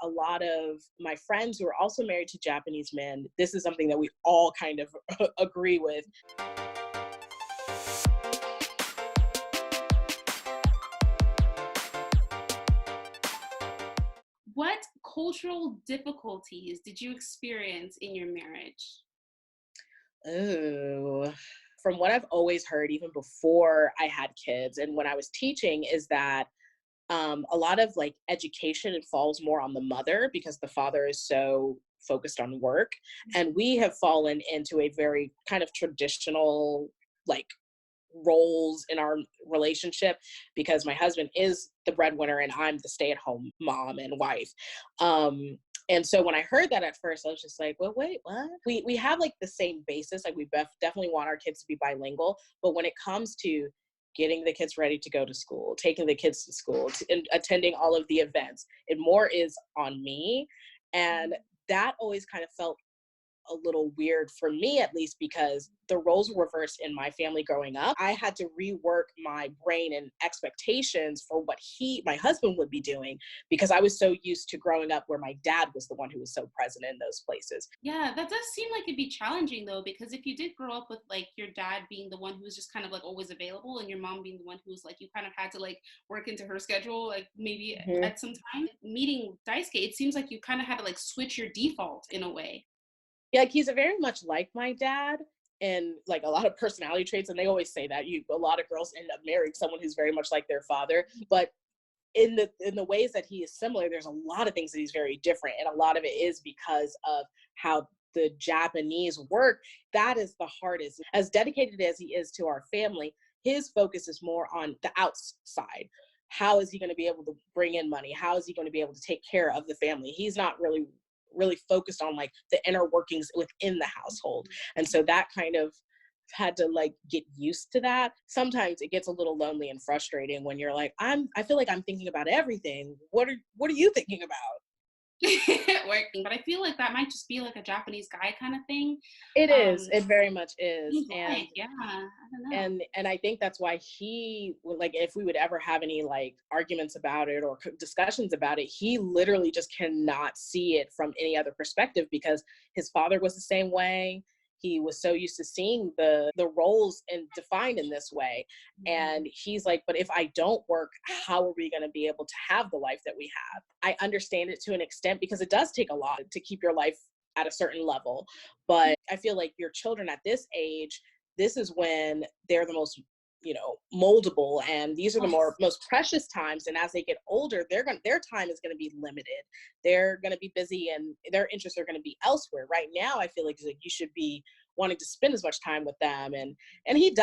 a lot of my friends who are also married to Japanese men, this is something that we all kind of agree with. What cultural difficulties did you experience in your marriage? Oh, from what I've always heard, even before I had kids and when I was teaching, is that a lot of like education, it falls more on the mother because the father is so focused on work. And we have fallen into a very kind of traditional, like, roles in our relationship because my husband is the breadwinner and I'm the stay-at-home mom and wife. And so when I heard that at first, I was just like, well, wait, what? We have like the same basis. Like we definitely want our kids to be bilingual. But when it comes to getting the kids ready to go to school, taking the kids to school, and attending all of the events, it more is on me. And that always kind of felt a little weird for me, at least, because the roles were reversed in my family growing up. I had to rework my brain and expectations for what my husband would be doing because I was so used to growing up where my dad was the one who was so present in those places. Yeah, that does seem like it'd be challenging though, because if you did grow up with like your dad being the one who was just kind of like always available and your mom being the one who was like, you kind of had to like work into her schedule, like maybe Mhm. at some time meeting Daisuke, it seems like you kind of had to like switch your default in a way. Yeah, like he's very much like my dad and like a lot of personality traits. And they always say that a lot of girls end up marrying someone who's very much like their father. But in the ways that he is similar, there's a lot of things that he's very different. And a lot of it is because of how the Japanese work. That is the hardest. As dedicated as he is to our family, his focus is more on the outside. How is he going to be able to bring in money? How is he going to be able to take care of the family? He's not really focused on like the inner workings within the household. And so that kind of had to like get used to that. Sometimes it gets a little lonely and frustrating when you're like, I feel like I'm thinking about everything. What are you thinking about? Working, but I feel like that might just be like a Japanese guy kind of thing. It is. Um, It very much is. seems like, yeah, I don't know. And I think that's why like, if we would ever have any like arguments about it or discussions about it, he literally just cannot see it from any other perspective because his father was the same way. He was so used to seeing the roles and defined in this way. And he's like, but if I don't work, how are we going to be able to have the life that we have? I understand it to an extent because it does take a lot to keep your life at a certain level. But I feel like your children at this age, this is when they're the most, moldable, and these are the most precious times. And as they get older, their time is going to be limited. They're going to be busy and their interests are going to be elsewhere. Right now I feel like you should be wanting to spend as much time with them, and he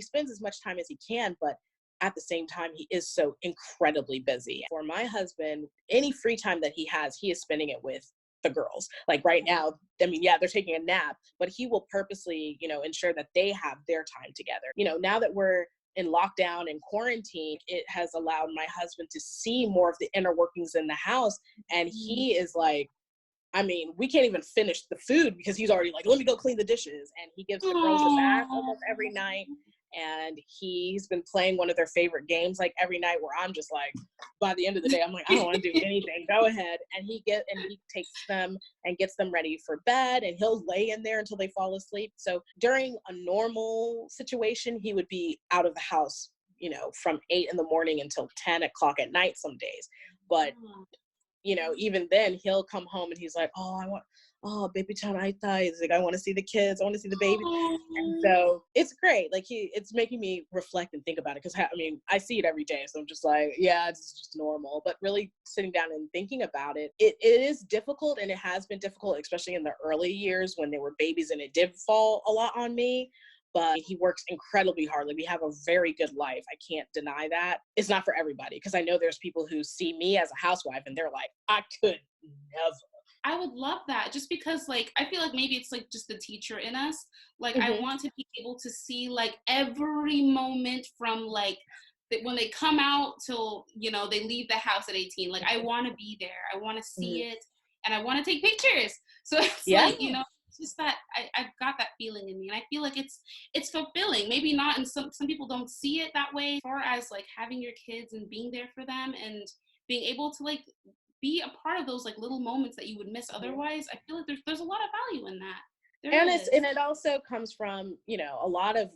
spends as much time as he can, but at the same time he is so incredibly busy. For my husband, any free time that he has, he is spending it with the girls. Like right now, I mean, yeah, they're taking a nap, but he will purposely, ensure that they have their time together. Now that we're in lockdown and quarantine, it has allowed my husband to see more of the inner workings in the house. And he is like, I mean, we can't even finish the food because he's already like, let me go clean the dishes. And he gives the girls a bath Aw. almost every night. And he's been playing one of their favorite games like every night, where I'm just like, by the end of the day, I'm like, I don't want to do anything. Go ahead. And he takes them and gets them ready for bed, and he'll lay in there until they fall asleep. So during a normal situation, he would be out of the house, from 8 in the morning until 10 o'clock at night some days. But even then he'll come home and he's like, oh, baby chan aita. He's like, I want to see the kids. I want to see the baby. And so it's great. Like it's making me reflect and think about it. Cause I mean, I see it every day. So I'm just like, yeah, it's just normal, but really sitting down and thinking about it, it is difficult. And it has been difficult, especially in the early years when they were babies, and it did fall a lot on me. But he works incredibly hard. Like we have a very good life. I can't deny that. It's not for everybody, because I know there's people who see me as a housewife and they're like, I could never. I would love that, just because like I feel like maybe it's like just the teacher in us. Like I Hmm. want to be able to see like every moment from like when they come out till they leave the house at 18. Like I want to be there. I want to see Hmm. it, and I want to take pictures. So it's Yeah. like it's just that I've got that feeling in me, and I feel like it's fulfilling. Maybe not, and some people don't see it that way. As far as like having your kids and being there for them and being able to like be a part of those like little moments that you would miss otherwise, I feel like there's a lot of value in that. There is. And it also comes from, you know, a lot of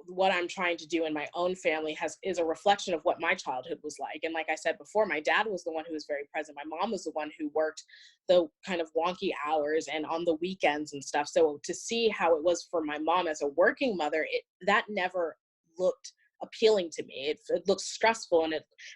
what I'm trying to do in my own family is a reflection of what my childhood was like. And like I said before, my dad was the one who was very present. My mom was the one who worked the kind of wonky hours and on the weekends and stuff. So to see how it was for my mom as a working mother, that never looked appealing to me. It looks stressful,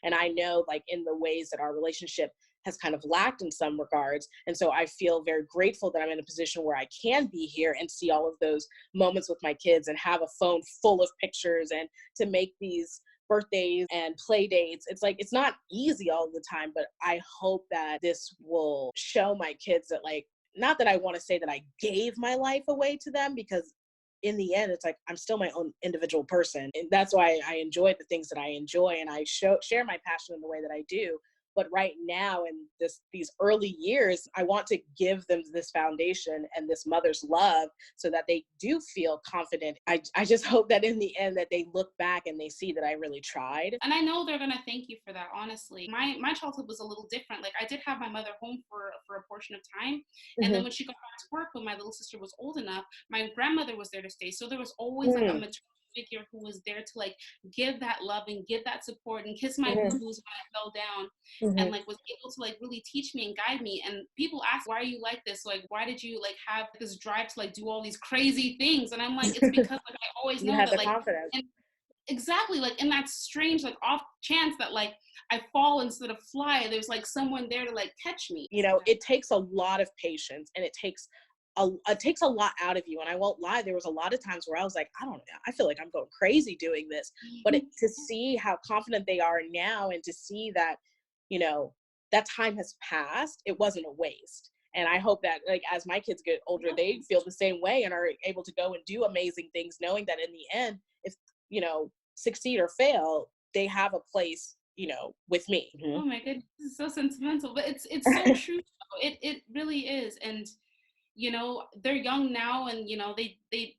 and I know, like, in the ways that our relationship has kind of lacked in some regards. And so I feel very grateful that I'm in a position where I can be here and see all of those moments with my kids and have a phone full of pictures and to make these birthdays and play dates. It's like, it's not easy all the time, but I hope that this will show my kids that, like, not that I want to say that I gave my life away to them, because in the end, it's like, I'm still my own individual person. And that's why I enjoy the things that I enjoy, and I share my passion in the way that I do. But right now, in these early years, I want to give them this foundation and this mother's love so that they do feel confident. I just hope that in the end that they look back and they see that I really tried. And I know they're gonna thank you for that, honestly. My childhood was a little different. Like, I did have my mother home for a portion of time. And then Mm-hmm. when she got back to work, when my little sister was old enough, my grandmother was there to stay. So there was always like a Mm-hmm. maternal figure who was there to like give that love and give that support and kiss my Mm-hmm. boo-boos when I fell down, and Mm-hmm. like was able to like really teach me and guide me. And people ask, why are you like this? Like, why did you like have this drive to like do all these crazy things? And I'm like, it's because like I always You know had that the like, confidence. and exactly, like in that strange like off chance that like I fall instead of fly, there's like someone there to like catch me. You know, it takes a lot of patience, and it takes a lot out of you. And I won't lie, there was a lot of times where I was like, I don't know, I feel like I'm going crazy doing this. But to see how confident they are now, and to see that, you know, that time has passed, it wasn't a waste. And I hope that, like, as my kids get older, they feel the same way and are able to go and do amazing things, knowing that in the end, if, you know, succeed or fail, they have a place, you know, with me. Oh my goodness, this is so sentimental, but it's so true though. It really is. And you know, they're young now, and you know, they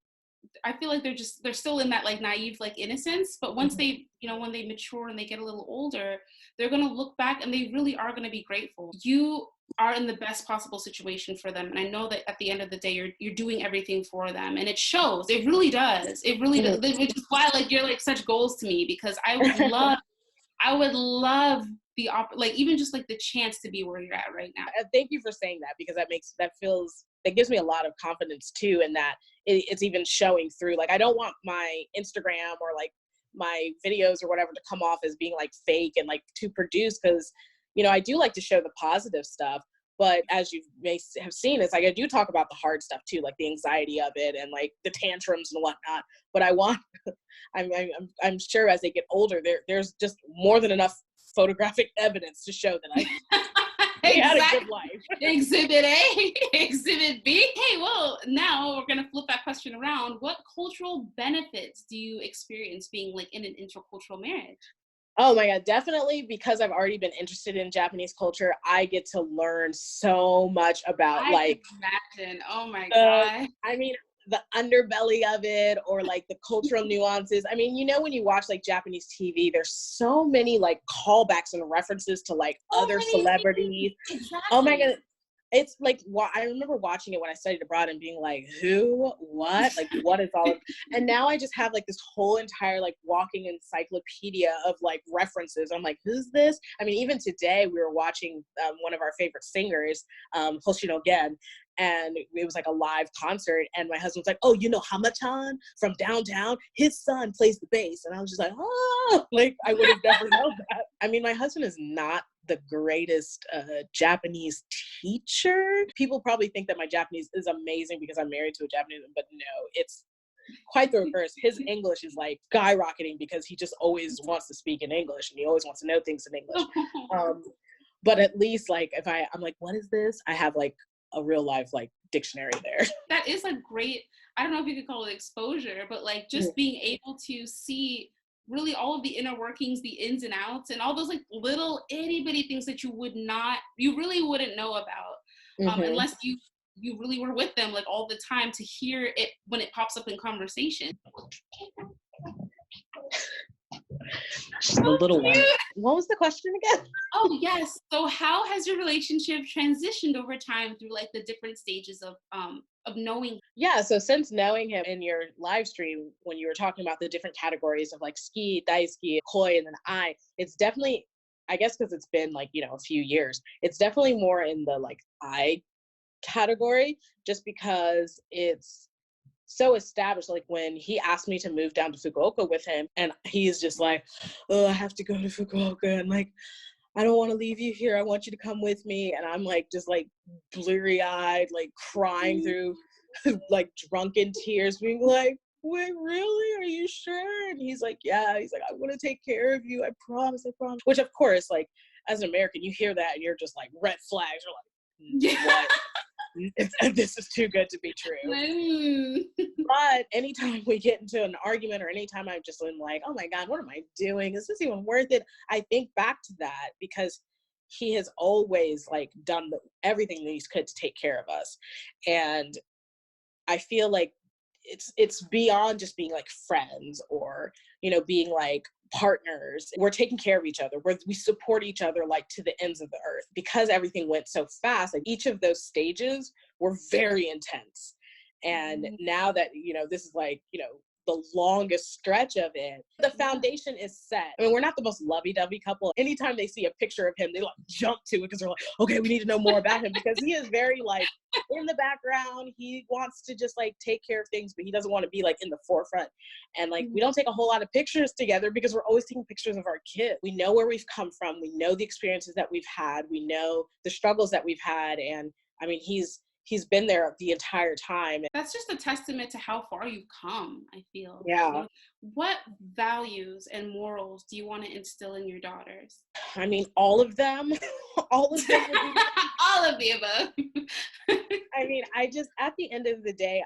I feel like they're still in that like naive like innocence, but once Mhm. they, you know, when they mature and they get a little older, they're going to look back and they really are going to be grateful. You are in the best possible situation for them, and I know that at the end of the day you're doing everything for them, and it shows. It really does. It really does. Mhm. Which is why like you're like such goals to me, because I would love like even just like the chance to be where you're at right now. Thank you for saying that, because that gives me a lot of confidence too, in that it's even showing through. Like, I don't want my Instagram or like my videos or whatever to come off as being like fake and like to produce, because, you know, I do like to show the positive stuff. But as you may have seen, it's like I do talk about the hard stuff too, like the anxiety of it and like the tantrums and whatnot. But I want, I'm sure as they get older, there's just more than enough photographic evidence to show that they had a good Exactly. life. Exhibit A, Exhibit B. Hey, well, now we're gonna flip that question around. What cultural benefits do you experience being like in an intercultural marriage? Oh my God, definitely, because I've already been interested in Japanese culture, I get to learn so much about, I can like, imagine. Oh my the, God. I mean, the underbelly of it, or like the cultural nuances. I mean, you know, when you watch like Japanese TV, there's so many like callbacks and references to like So other many celebrities. things. Oh my Exactly. God. It's like, I remember watching it when I studied abroad and being like, who, what, like, what is all of, and now I just have like this whole entire like walking encyclopedia of like references. I'm like, who's this? I mean, even today we were watching one of our favorite singers, Hoshino Gen, and it was like a live concert, and my husband's like, oh, you know Hamachan from downtown, his son plays the bass. And I was just like, oh, like, I would have never known that. I mean, my husband is not the greatest Japanese teacher. People probably think that my Japanese is amazing because I'm married to a Japanese, but no, it's quite the reverse. His English is like skyrocketing because he just always wants to speak in English and he always wants to know things in English. Um, but at least, like, if I'm like, what is this? I have like a real life like dictionary there. That is a great, I don't know if you could call it exposure, but like just being able to see really all of the inner workings, the ins and outs, and all those like little itty bitty things that you really wouldn't know about, Mm-hmm. unless you really were with them like all the time to hear it when it pops up in conversation. She's the So little one. cute. What was the question again? Oh, yes. So how has your relationship transitioned over time through like the different stages of knowing? Yeah, so since knowing him in your live stream, when you were talking about the different categories of like ski, daisuki, koi, and then it's definitely, I guess because it's been like, a few years, it's definitely more in the like I category, just because it's so established. Like when he asked me to move down to Fukuoka with him, and he's just like, oh, I have to go to Fukuoka, and like, I don't want to leave you here. I want you to come with me. And I'm like, just like bleary eyed, like crying through like drunken tears, being like, wait, really? Are you sure? And he's like, yeah. He's like, I want to take care of you. I promise. I promise. Which, of course, like as an American, you hear that and you're just like, red flags. You're like, what? This is too good to be true. But anytime we get into an argument, or anytime I'm just like, oh my God, what am I doing? Is this even worth it? I think back to that, because he has always like done everything that he could to take care of us. And I feel like it's beyond just being like friends, or being like partners. We're taking care of each other. We support each other like to the ends of the earth, because everything went so fast. Like each of those stages were very intense. And now that this is like the longest stretch of it, the foundation is set. I mean, we're not the most lovey-dovey couple. Anytime they see a picture of him, they like jump to it, because they're like, okay, we need to know more about him, because he is very like in the background. He wants to just like take care of things, but he doesn't want to be like in the forefront. And like we don't take a whole lot of pictures together, because we're always taking pictures of our kids. We know where we've come from. We know the experiences that we've had. We know the struggles that we've had. And I mean, he's been there the entire time. That's just a testament to how far you've come, I feel. Yeah. What values and morals do you want to instill in your daughters? I mean, all of them. All of them would be All of the above. I mean, at the end of the day,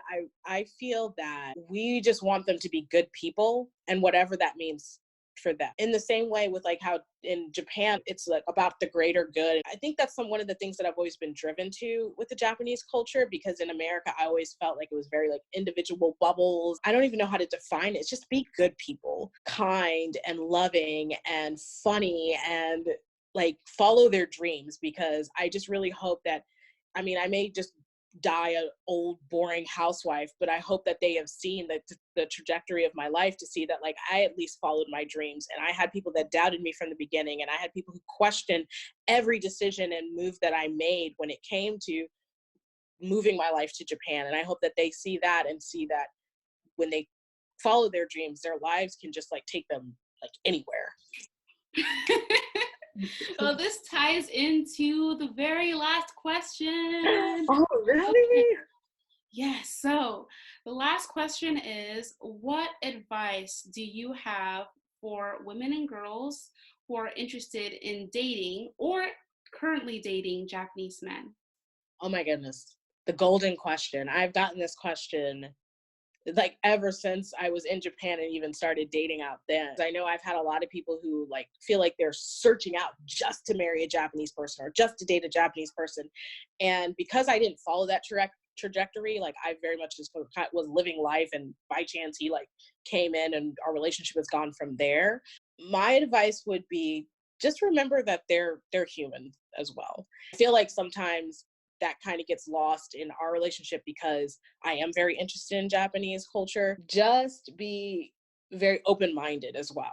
I feel that we just want them to be good people, and whatever that means for them. In the same way with like how in Japan, it's like about the greater good. I think that's one of the things that I've always been driven to with the Japanese culture, because in America, I always felt like it was very like individual bubbles. I don't even know how to define it. It's just be good people, kind and loving and funny, and like follow their dreams. Because I just really hope that, I mean, I may just die an old boring housewife, but I hope that they have seen the trajectory of my life, to see that like I at least followed my dreams, and I had people that doubted me from the beginning, and I had people who questioned every decision and move that I made when it came to moving my life to Japan. And I hope that they see that, and see that when they follow their dreams, their lives can just like take them like anywhere. Well, this ties into the very last question. Oh, really? Yes. So the last question is, what advice do you have for women and girls who are interested in dating or currently dating Japanese men? Oh my goodness. The golden question. I've gotten this question like ever since I was in Japan and even started dating out then. I know I've had a lot of people who like feel like they're searching out just to marry a Japanese person, or just to date a Japanese person. And because I didn't follow that trajectory, like I very much just was living life, and by chance he like came in and our relationship has gone from there. My advice would be, just remember that they're human as well. I feel like sometimes that kind of gets lost in our relationship, because I am very interested in Japanese culture. Just be very open-minded as well.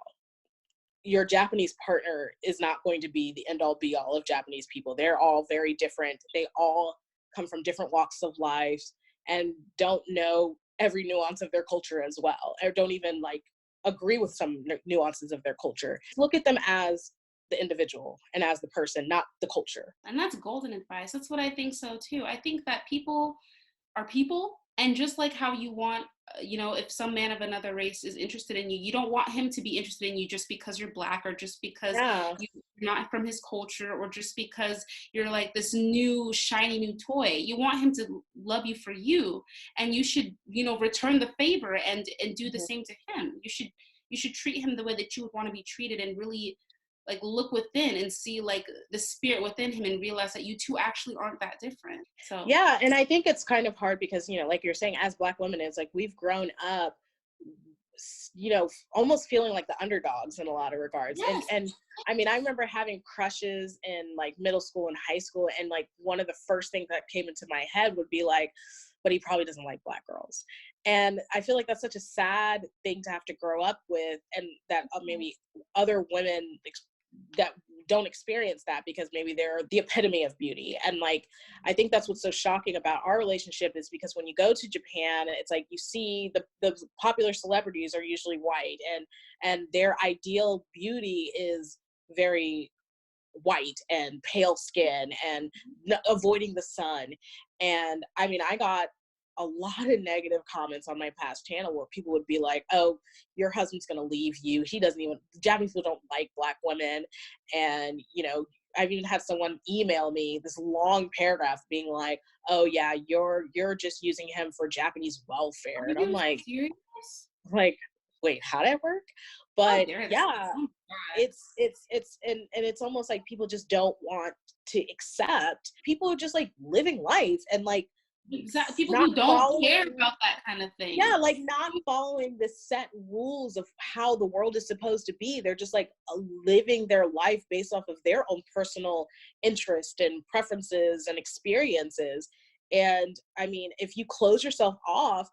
Your Japanese partner is not going to be the end all be all of Japanese people. They're all very different. They all come from different walks of life, and don't know every nuance of their culture as well, or don't even like agree with some nuances of their culture. Look at them as the individual and as the person, not the culture. And that's golden advice. That's what I think so too. I think that people are people, and just like how you want, if some man of another race is interested in you, you don't want him to be interested in you just because you're Black, or just because Yeah. you're not from his culture, or just because you're like this new shiny new toy. You want him to love you for you, and you should return the favor and do the same to him. You should treat him the way that you would want to be treated, and really like look within and see like the spirit within him, and realize that you two actually aren't that different. So Yeah, and I think it's kind of hard because, like you're saying, as Black women, it's like we've grown up almost feeling like the underdogs in a lot of regards. Yes. And I mean, I remember having crushes in like middle school and high school, and like one of the first things that came into my head would be like, but he probably doesn't like Black girls. And I feel like that's such a sad thing to have to grow up with, and that maybe other women that don't experience that because maybe they're the epitome of beauty. And like, I think that's what's so shocking about our relationship, is because when you go to Japan, it's like you see the popular celebrities are usually white, and their ideal beauty is very white and pale skin and avoiding the sun. And I mean, I got a lot of negative comments on my past channel where people would be like, oh, your husband's going to leave you. Japanese people don't like Black women. And, I've even had someone email me this long paragraph being like, oh yeah, you're just using him for Japanese welfare. And I'm like, serious? Wait, how'd that work? But yeah, it's and it's almost like people just don't want to accept people who are just like living life and like exactly people who don't care about that kind of thing. Yeah, like not following the set rules of how the world is supposed to be. They're just like living their life based off of their own personal interest and preferences and experiences. And I mean, if you close yourself off,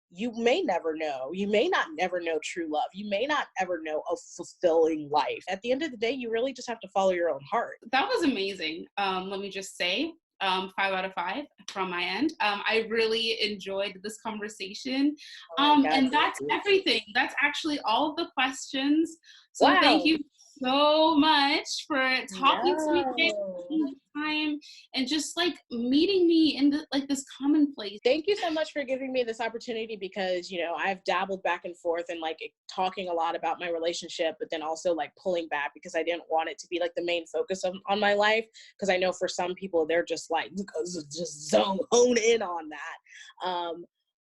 you may never know. You may not never know true love. You may not ever know a fulfilling life. At the end of the day, you really just have to follow your own heart. That was amazing. Let me just say, 5 out of 5 from my end. I really enjoyed this conversation. And that's everything. That's actually all of the questions. So Thank you so much for talking to me today, taking the time, and just like meeting me in this commonplace. Thank you so much for giving me this opportunity, because I've dabbled back and forth and like talking a lot about my relationship, but then also like pulling back because I didn't want it to be like the main focus on my life, because I know for some people they're just like just hone in on that.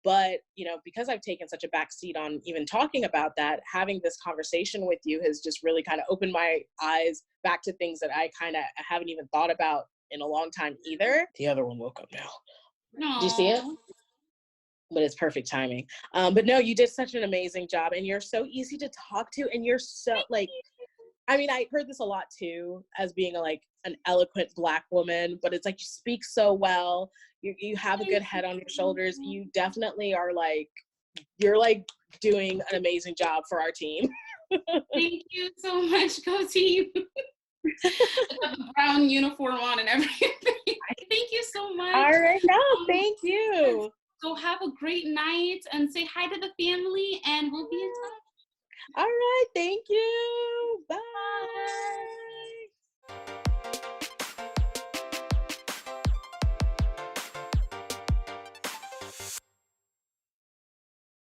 But, because I've taken such a back seat on even talking about that, having this conversation with you has just really kind of opened my eyes back to things that I kind of haven't even thought about in a long time either. The other one woke up now. Aww. Do you see it? But it's perfect timing. But no, you did such an amazing job, and you're so easy to talk to, and you're so like, I mean, I heard this a lot too, as being an eloquent Black woman, but it's like you speak so well. You have a good head on your shoulders. You definitely are you're doing an amazing job for our team. Thank you so much, Go Team. I got the brown uniform on and everything. Thank you so much. All right, no, thank you. So have a great night and say hi to the family, and we'll be in touch. All right, thank you. Bye.